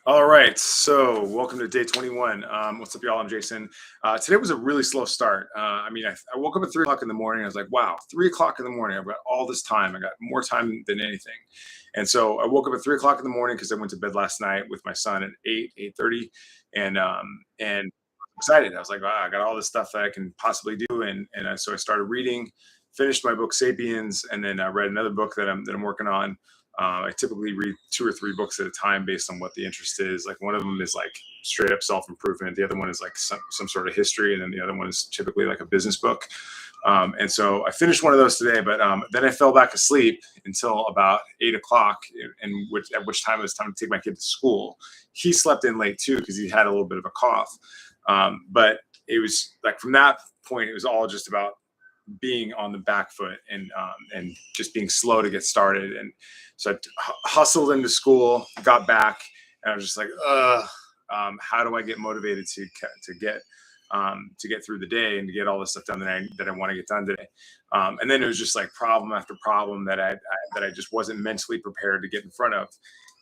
All right, so welcome to day 21. What's up, y'all? I'm Jason. Today was a really slow start. I woke up at 3 o'clock in the morning. I was like, wow, 3 o'clock in the morning. I've got all this time. I got more time than anything. And so I woke up at 3 o'clock in the morning because I went to bed last night with my son at 8:30. And I'm excited. I was like, wow, I got all this stuff that I can possibly do. So I started reading, finished my book, Sapiens, and then I read another book that I'm working on. I typically read two or three books at a time based on what the interest is. Like one of them is like straight up self improvement. The other one is like some sort of history, and then the other one is typically like a business book. And so I finished one of those today, but then I fell back asleep until about 8 o'clock, at which time it was time to take my kid to school. He slept in late too because he had a little bit of a cough. But it was like from that point, it was all just about being on the back foot and just being slow to get started. And so hustled into school, got back, and I was just like, how do I get motivated to get through the day and to get all the stuff done that I want to get done today? And then it was just like problem after problem that I just wasn't mentally prepared to get in front of.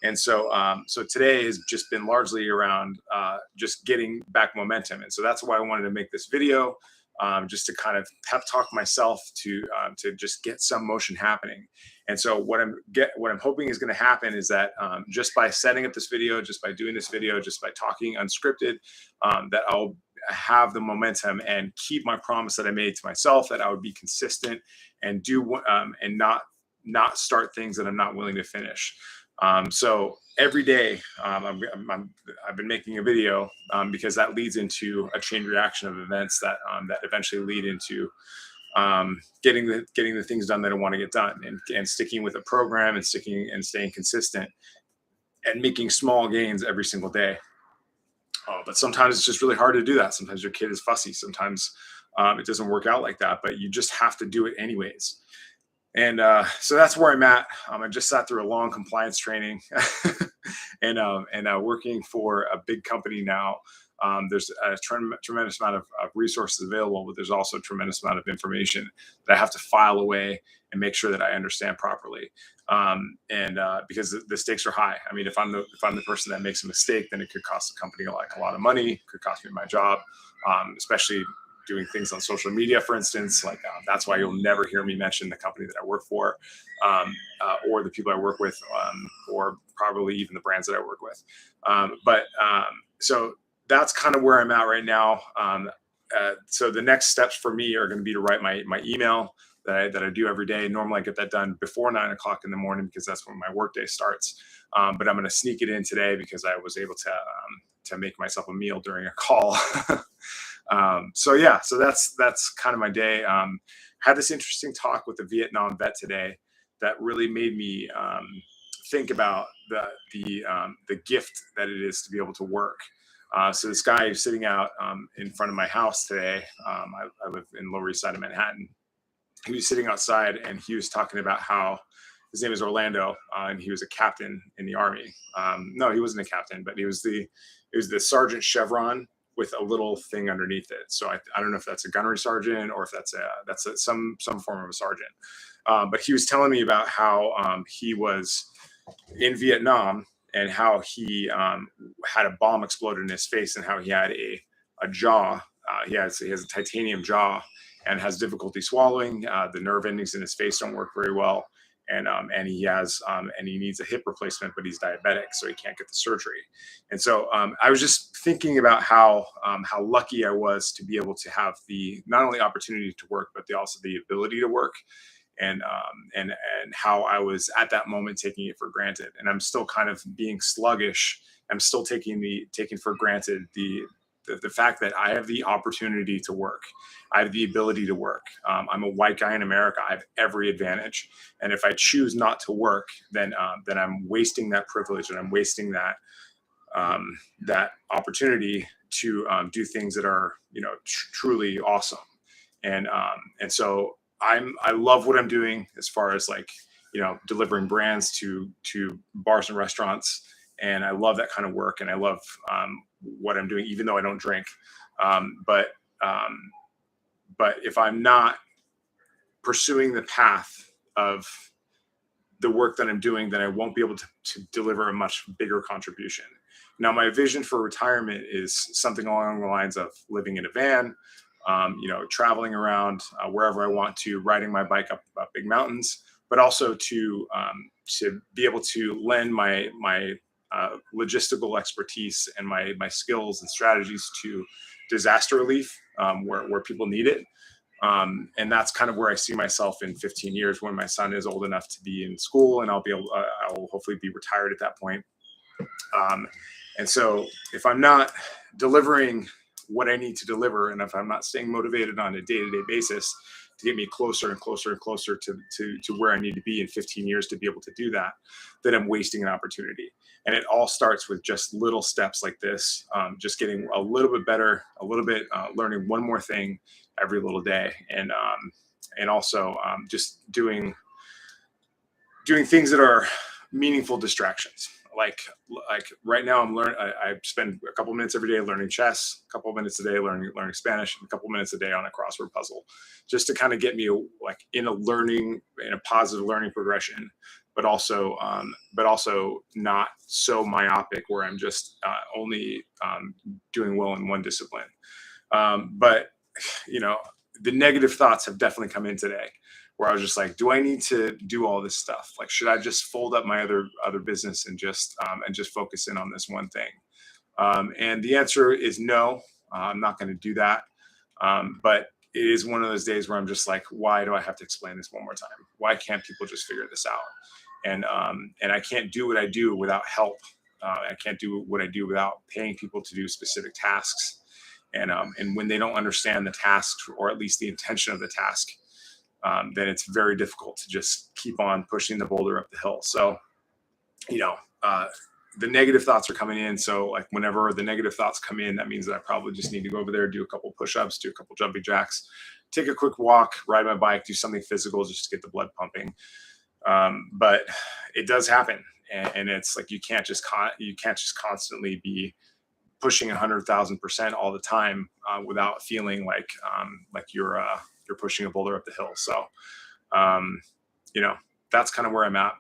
And so today has just been largely around just getting back momentum. And so that's why I wanted to make this video, just to kind of pep talk myself to just get some motion happening. And so what I'm hoping is going to happen is that just by setting up this video, just by doing this video, just by talking unscripted, that I'll have the momentum and keep my promise that I made to myself that I would be consistent and and not start things that I'm not willing to finish. So every day, I've been making a video because that leads into a chain reaction of events that eventually lead into getting the things done that I want to get done, and sticking with a program and staying consistent and making small gains every single day. But sometimes it's just really hard to do that. Sometimes your kid is fussy. Sometimes it doesn't work out like that, but you just have to do it anyways. And so that's where I'm at. I just sat through a long compliance training and working for a big company now. There's a tremendous amount of resources available, but there's also a tremendous amount of information that I have to file away and make sure that I understand properly. Because the stakes are high. I mean, if I'm the person that makes a mistake, then it could cost the company like a lot of money. It could cost me my job, especially doing things on social media, for instance. Like that's why you'll never hear me mention the company that I work for, or the people I work with, or probably even the brands that I work with. So that's kind of where I'm at right now. So the next steps for me are going to be to write my email that I do every day. Normally I get that done before 9 o'clock in the morning because that's when my workday starts. But I'm going to sneak it in today because I was able to make myself a meal during a call. So that's kind of my day. Had this interesting talk with a Vietnam vet today that really made me think about the gift that it is to be able to work. So this guy is sitting out in front of my house today. I live in Lower East Side of Manhattan. He was sitting outside and he was talking about how his name is Orlando, and he was a captain in the Army. No, he wasn't a captain, but it was the sergeant chevron with a little thing underneath it. So I don't know if that's a gunnery sergeant or if that's some form of a sergeant. But he was telling me about how he was in Vietnam and how he had a bomb exploded in his face and how he had a jaw. He has a titanium jaw and has difficulty swallowing. The nerve endings in his face don't work very well. And he needs a hip replacement, but he's diabetic, so he can't get the surgery. And so I was just thinking about how lucky I was to be able to have the not only opportunity to work, but also the ability to work, and how I was at that moment taking it for granted. And I'm still kind of being sluggish. I'm still taking for granted the fact that I have the opportunity to work. I have the ability to work. I'm a white guy in America. I have every advantage. And if I choose not to work, then I'm wasting that privilege, and I'm wasting that opportunity to do things that are, truly awesome. And so I love what I'm doing as far as delivering brands to bars and restaurants. And I love that kind of work, and I love what I'm doing, even though I don't drink. But if I'm not pursuing the path of the work that I'm doing, then I won't be able to deliver a much bigger contribution. Now, my vision for retirement is something along the lines of living in a van, traveling around wherever I want to, riding my bike up big mountains, but also to be able to lend my logistical expertise and my skills and strategies to disaster relief, where people need it. And that's kind of where I see myself in 15 years when my son is old enough to be in school, and I'll hopefully be retired at that point. And so if I'm not delivering what I need to deliver, and if I'm not staying motivated on a day-to-day basis to get me closer and closer and closer to where I need to be in 15 years to be able to do that, then I'm wasting an opportunity. And it all starts with just little steps like this, just getting a little bit better, learning one more thing every little day, and also just doing things that are meaningful distractions. Like right now, I spend a couple minutes every day learning chess, a couple minutes a day learning Spanish, and a couple minutes a day on a crossword puzzle, just to kind of get me like in a positive learning progression, but also not so myopic where I'm just only doing well in one discipline. But the negative thoughts have definitely come in today, where I was just like, do I need to do all this stuff? Like, should I just fold up my other business and just focus in on this one thing? And the answer is no. I'm not going to do that. But it is one of those days where I'm just like, why do I have to explain this one more time? Why can't people just figure this out? And I can't do what I do without help. I can't do what I do without paying people to do specific tasks. And when they don't understand the task, or at least the intention of the task, then it's very difficult to just keep on pushing the boulder up the hill. So, the negative thoughts are coming in. So like whenever the negative thoughts come in, that means that I probably just need to go over there, do a couple push-ups, do a couple jumping jacks, take a quick walk, ride my bike, do something physical just to get the blood pumping. But it does happen. And it's like, you can't just constantly be pushing 100,000% all the time without feeling like you're pushing a boulder up the hill. So, that's kind of where I'm at.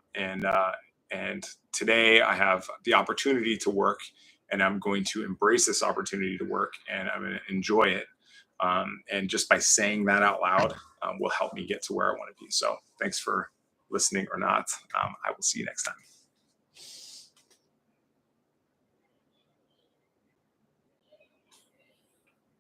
And today I have the opportunity to work, and I'm going to embrace this opportunity to work, and I'm going to enjoy it. And just by saying that out loud will help me get to where I want to be. So thanks for listening or not. I will see you next time.